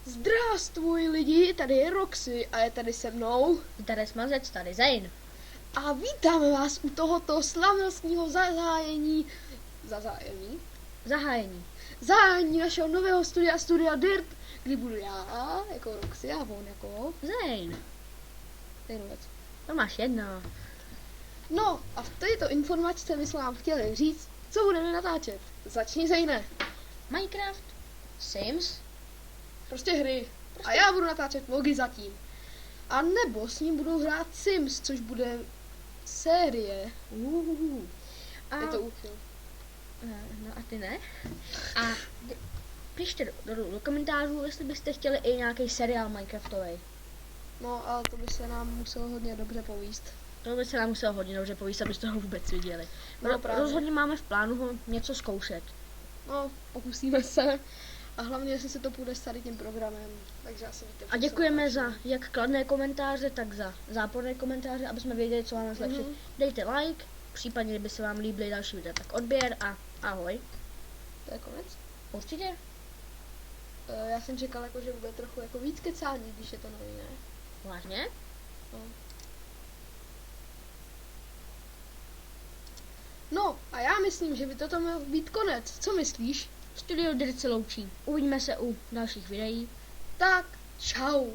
Zdravstvuj lidi, tady je Roxy a je tady se mnou. Tady Smazec, tady Zain. A vítáme vás u tohoto slavnostního zahájení našeho nového studia Dirt, kdy budu já jako Roxy a on jako Zain. Zainovec. To máš jedno. No a v této informaci my jsme vám chtěli říct, co budeme natáčet. Začni, Zaine. Minecraft, Sims. Prostě hry. A já budu natáčet vlogy zatím. A nebo s ním budu hrát Sims, což bude série. A, Je to úchylné. no a ty ne? A pište do komentářů, jestli byste chtěli i nějaký seriál Minecraftový. No, ale to by se nám muselo hodně dobře povíst. To by se nám muselo hodně dobře povíst, abyste ho vůbec viděli. No, právě. Rozhodně máme v plánu ho něco zkoušet. No, pokusíme se. A hlavně, jestli se to půjde s tady tím programem. Takže asi víte. A děkujeme za jak kladné komentáře, tak za záporné komentáře, aby jsme věděli, co máme zlepšit. Dejte like, případně, kdyby se vám líbily další videa, tak odběr a ahoj. To je konec? Určitě. Já jsem čekal, jako, že bude trochu jako víc kecání, když je to nový, ne? Vážně? No, a já myslím, že by toto měl být konec. Co myslíš? Studio Dirt se loučí. Uvidíme se u dalších videí. Tak, čau.